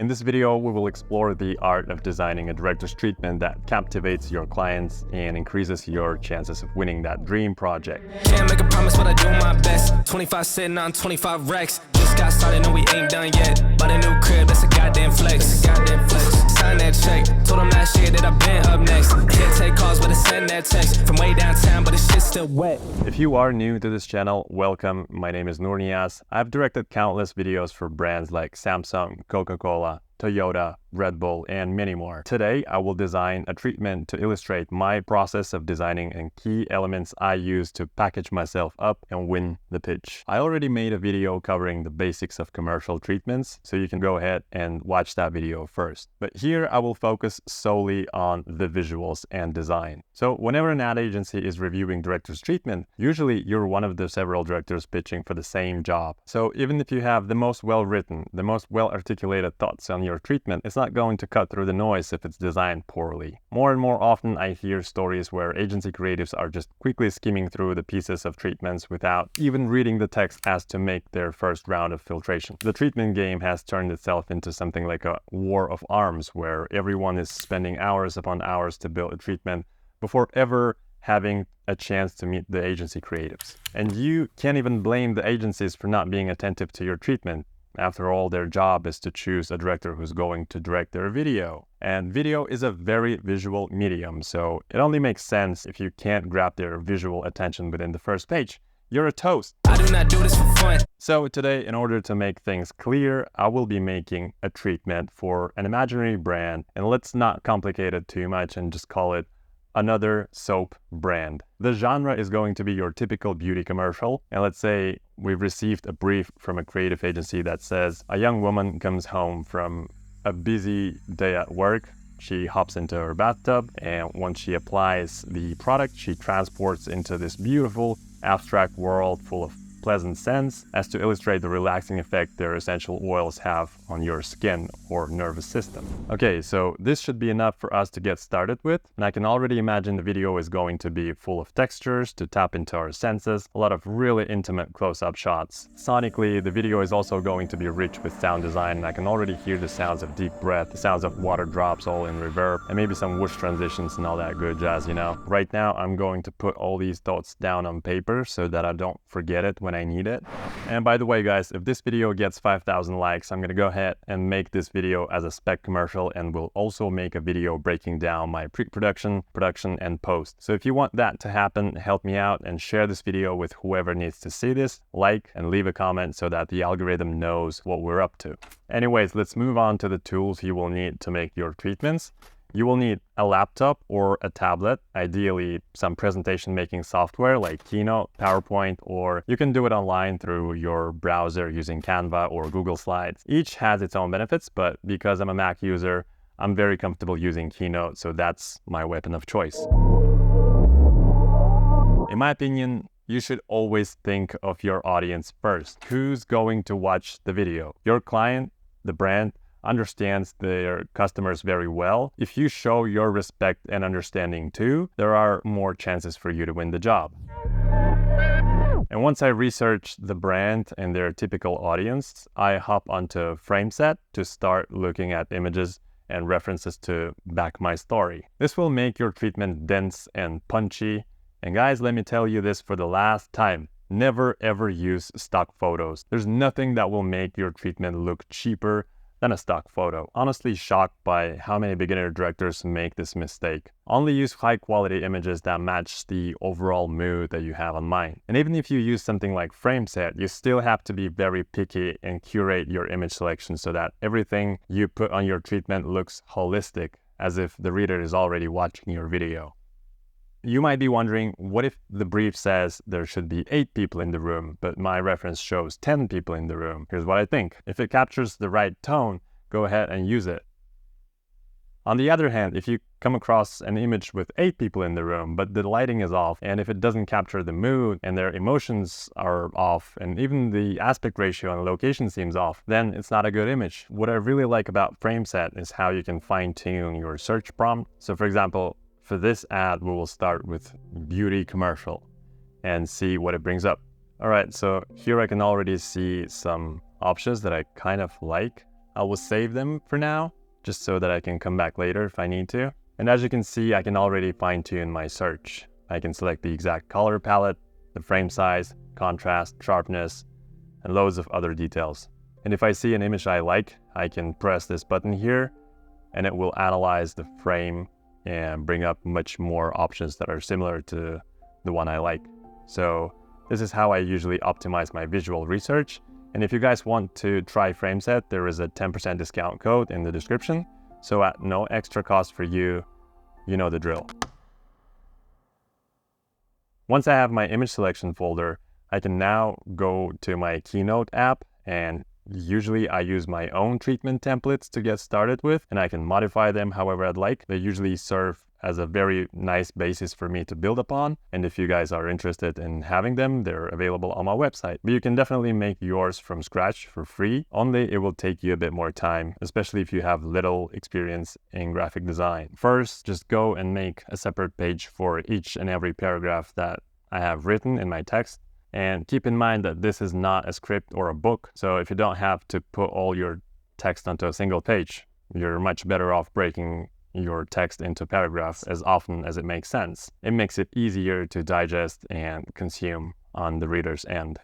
this video, we will explore the art of designing a director's treatment that captivates your clients and increases your chances of winning that dream project. Can't make a promise, but I do my best. 25 sitting on 25 racks. Just got started, no we ain't done yet. Bought a new crib, that's a goddamn flex. Sign that check. Told them last year that I've been up next. Can't take calls, but I send that text from way downtown, but the shit's still wet. If you are new to this channel, welcome. My name is Nournias. I've directed countless videos for brands like Samsung, Coca-Cola, Toyota, Red Bull, and many more. Today, I will design a treatment to illustrate my process of designing and key elements I use to package myself up and win the pitch. I already made a video covering the basics of commercial treatments, so you can go ahead and watch that video first. But here, I will focus solely on the visuals and design. So whenever an ad agency is reviewing director's treatment, usually you're one of the several directors pitching for the same job. So even if you have the most well-written, the most well-articulated thoughts on your treatment, it's not going to cut through the noise if it's designed poorly. More and more often I hear stories where agency creatives are just quickly skimming through the pieces of treatments without even reading the text as to make their first round of filtration. The treatment game has turned itself into something like a war of arms where everyone is spending hours upon hours to build a treatment before ever having a chance to meet the agency creatives. And you can't even blame the agencies for not being attentive to your treatment. After all, their job is to choose a director who's going to direct their video. And video is a very visual medium, so it only makes sense if you can't grab their visual attention within the first page. You're a toast. I do not do this for fun. So today, in order to make things clear, I will be making a treatment for an imaginary brand. And let's not complicate it too much and just call it another soap brand. The genre is going to be your typical beauty commercial. And let's say we've received a brief from a creative agency that says a young woman comes home from a busy day at work. She hops into her bathtub, and once she applies the product, she transports into this beautiful abstract world full of pleasant scents as to illustrate the relaxing effect their essential oils have on your skin or nervous system. Okay, so this should be enough for us to get started with, and I can already imagine the video is going to be full of textures to tap into our senses, a lot of really intimate close-up shots. Sonically, the video is also going to be rich with sound design, and I can already hear the sounds of deep breath, the sounds of water drops all in reverb, and maybe some whoosh transitions and all that good jazz, you know. Right now, I'm going to put all these thoughts down on paper so that I don't forget it when I need it. And by the way, guys, if this video gets 5,000 likes, I'm gonna go ahead and make this video as a spec commercial, and we'll also make a video breaking down my pre-production, production, and post. So if you want that to happen, help me out and share this video with whoever needs to see this, like, and leave a comment so that the algorithm knows what we're up to. Anyways, let's move on to the tools you will need to make your treatments. You will need a laptop or a tablet, ideally some presentation making software like Keynote, PowerPoint, or you can do it online through your browser using Canva or Google Slides. Each has its own benefits, but because I'm a Mac user, I'm very comfortable using Keynote, so that's my weapon of choice. In my opinion, you should always think of your audience first. Who's going to watch the video? Your client, the brand, understands their customers very well. If you show your respect and understanding too, there are more chances for you to win the job. And once I research the brand and their typical audience, I hop onto Frameset to start looking at images and references to back my story. This will make your treatment dense and punchy. And guys, let me tell you this for the last time. Never ever use stock photos. There's nothing that will make your treatment look cheaper than a stock photo. Honestly shocked by how many beginner directors make this mistake. Only use high quality images that match the overall mood that you have on mind. And even if you use something like Frameset, you still have to be very picky and curate your image selection so that everything you put on your treatment looks holistic, as if the reader is already watching your video. You might be wondering, what if the brief says there should be 8 people in the room, but my reference shows 10 people in the room? Here's what I think. If it captures the right tone, go ahead and use it. On the other hand, if you come across an image with 8 people in the room, but the lighting is off, and if it doesn't capture the mood and their emotions are off, and even the aspect ratio and location seems off, then it's not a good image. What I really like about Frameset is how you can fine-tune your search prompt. So for example, for this ad, we will start with beauty commercial and see what it brings up. All right, so here I can already see some options that I kind of like. I will save them for now, just so that I can come back later if I need to. And as you can see, I can already fine-tune my search. I can select the exact color palette, the frame size, contrast, sharpness, and loads of other details. And if I see an image I like, I can press this button here, and it will analyze the frame and bring up much more options that are similar to the one I like. So this is how I usually optimize my visual research. And if you guys want to try FrameSet, there is a 10% discount code in the description. So at no extra cost for you, you know the drill. Once I have my image selection folder, I can now go to my Keynote app, and usually I use my own treatment templates to get started with, and I can modify them however I'd like. They usually serve as a very nice basis for me to build upon. And if you guys are interested in having them, they're available on my website. But you can definitely make yours from scratch for free, only it will take you a bit more time, especially if you have little experience in graphic design. First, just go and make a separate page for each and every paragraph that I have written in my text. And keep in mind that this is not a script or a book. So if you don't have to put all your text onto a single page, you're much better off breaking your text into paragraphs as often as it makes sense. It makes it easier to digest and consume on the reader's end.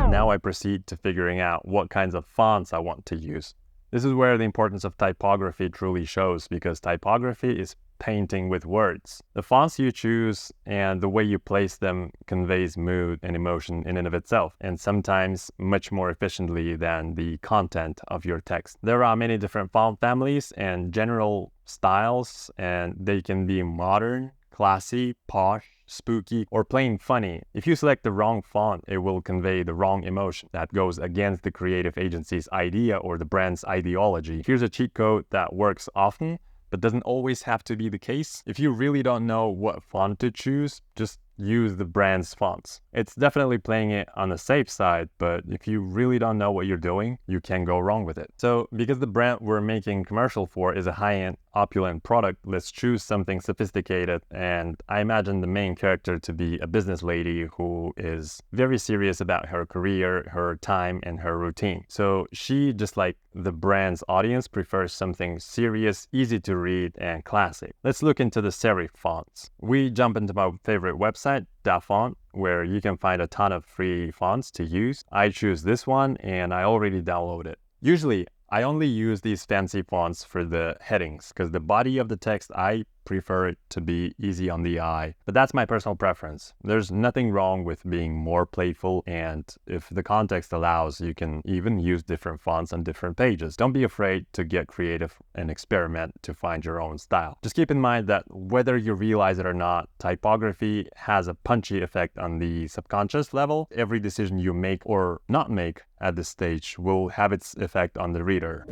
Now I proceed to figuring out what kinds of fonts I want to use. This is where the importance of typography truly shows, because typography is painting with words. The fonts you choose and the way you place them conveys mood and emotion in and of itself, and sometimes much more efficiently than the content of your text. There are many different font families and general styles, and they can be modern, classy, posh, spooky, or plain funny. If you select the wrong font, it will convey the wrong emotion that goes against the creative agency's idea or the brand's ideology. Here's a cheat code that works often, but doesn't always have to be the case. If you really don't know what font to choose, just use the brand's fonts. It's definitely playing it on the safe side, but if you really don't know what you're doing, you can go wrong with it. So because the brand we're making commercial for is a high-end, opulent product, let's choose something sophisticated. And I imagine the main character to be a business lady who is very serious about her career, her time, and her routine. So she, just like the brand's audience, prefers something serious, easy to read, and classic. Let's look into the serif fonts. We jump into my favorite website, DaFont, where you can find a ton of free fonts to use. I choose this one and I already downloaded it. Usually, I only use these fancy fonts for the headings, because the body of the text, I prefer it to be easy on the eye. But that's my personal preference. There's nothing wrong with being more playful, and if the context allows, you can even use different fonts on different pages. Don't be afraid to get creative and experiment to find your own style. Just keep in mind that whether you realize it or not, typography has a punchy effect on the subconscious level. Every decision you make or not make at this stage will have its effect on the reader.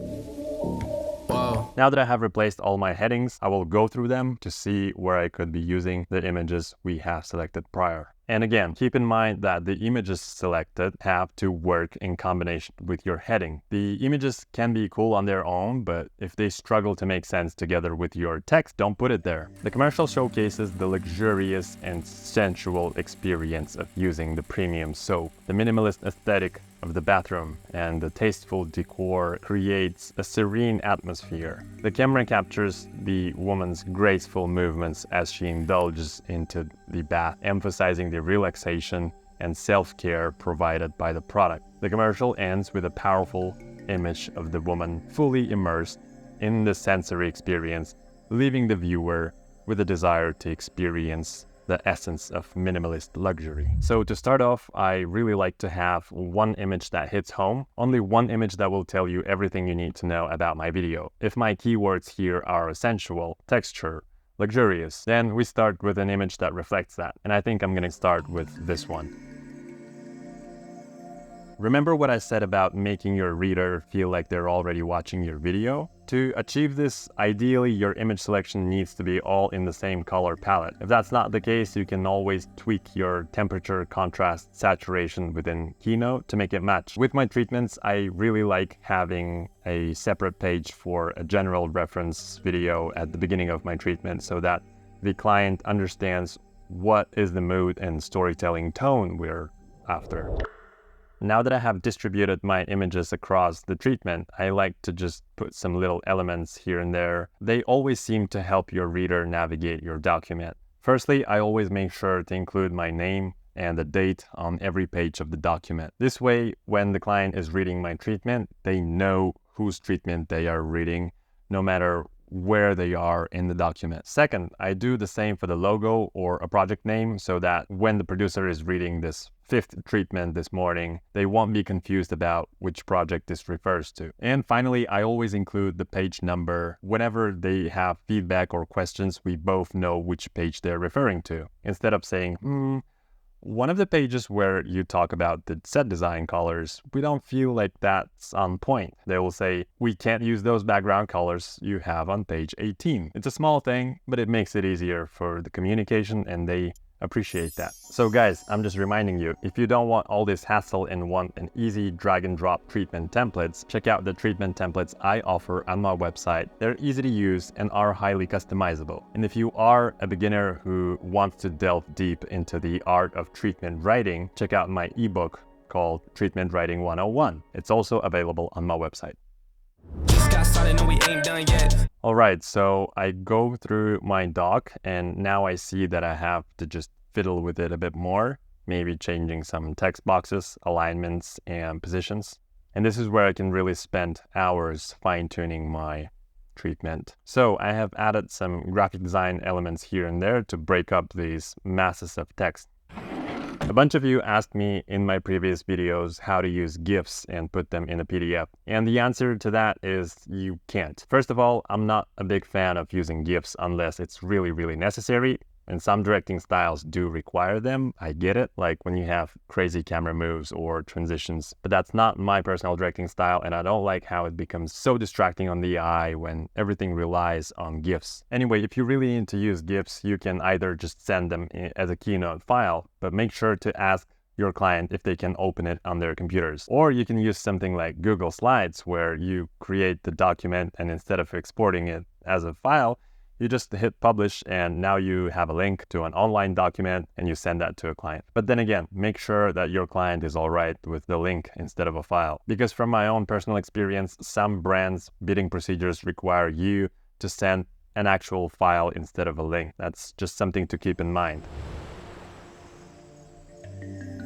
Wow. Now that I have replaced all my headings, I will go through them to see where I could be using the images we have selected prior. And again, keep in mind that the images selected have to work in combination with your heading. The images can be cool on their own, but if they struggle to make sense together with your text, don't put it there. The commercial showcases the luxurious and sensual experience of using the premium soap. The minimalist aesthetic of the bathroom and the tasteful decor creates a serene atmosphere. The camera captures the woman's graceful movements as she indulges into the bath, emphasizing the relaxation and self-care provided by the product. The commercial ends with a powerful image of the woman fully immersed in the sensory experience, leaving the viewer with a desire to experience the essence of minimalist luxury. So to start off, I really like to have one image that hits home, only one image that will tell you everything you need to know about my video. If my keywords here are sensual, texture, luxurious, then we start with an image that reflects that. And I think I'm gonna start with this one. Remember what I said about making your reader feel like they're already watching your video? To achieve this, ideally your image selection needs to be all in the same color palette. If that's not the case, you can always tweak your temperature, contrast, saturation within Keynote to make it match. With my treatments, I really like having a separate page for a general reference video at the beginning of my treatment so that the client understands what is the mood and storytelling tone we're after. Now that I have distributed my images across the treatment, I like to just put some little elements here and there. They always seem to help your reader navigate your document. Firstly, I always make sure to include my name and the date on every page of the document. This way, when the client is reading my treatment, they know whose treatment they are reading, no matter where they are in the document. Second, I do the same for the logo or a project name so that when the producer is reading this 5th treatment this morning, they won't be confused about which project this refers to. And finally, I always include the page number. Whenever they have feedback or questions, we both know which page they're referring to. Instead of saying, one of the pages where you talk about the set design colors, we don't feel like that's on point. They will say, we can't use those background colors you have on page 18. It's a small thing, but it makes it easier for the communication and they appreciate that. So guys, I'm just reminding you, if you don't want all this hassle and want an easy drag and drop treatment templates, check out the treatment templates I offer on my website. They're easy to use and are highly customizable. And if you are a beginner who wants to delve deep into the art of treatment writing, check out my ebook called Treatment Writing 101. It's also available on my website. Alright, so I go through my doc and now I see that I have to just fiddle with it a bit more, maybe changing some text boxes, alignments, and positions. And this is where I can really spend hours fine-tuning my treatment. So I have added some graphic design elements here and there to break up these masses of text. A bunch of you asked me in my previous videos how to use GIFs and put them in a PDF. And the answer to that is you can't. First of all, I'm not a big fan of using GIFs unless it's really necessary. And some directing styles do require them. I get it, like when you have crazy camera moves or transitions. But that's not my personal directing style, and I don't like how it becomes so distracting on the eye when everything relies on GIFs. Anyway, if you really need to use GIFs, you can either just send them as a Keynote file, but make sure to ask your client if they can open it on their computers. Or you can use something like Google Slides, where you create the document and instead of exporting it as a file, you just hit publish and now you have a link to an online document and you send that to a client. But then again, make sure that your client is all right with the link instead of a file. Because from my own personal experience, some brands' bidding procedures require you to send an actual file instead of a link. That's just something to keep in mind.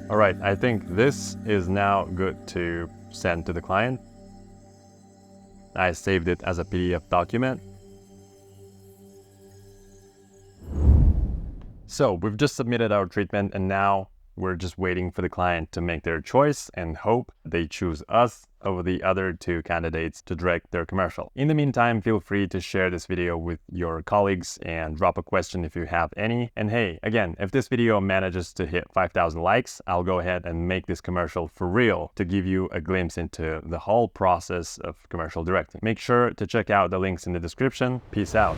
All right, I think this is now good to send to the client. I saved it as a PDF document. So we've just submitted our treatment and now we're just waiting for the client to make their choice and hope they choose us over the other 2 candidates to direct their commercial. In the meantime, feel free to share this video with your colleagues and drop a question if you have any. And hey, again, if this video manages to hit 5,000 likes, I'll go ahead and make this commercial for real to give you a glimpse into the whole process of commercial directing. Make sure to check out the links in the description. Peace out.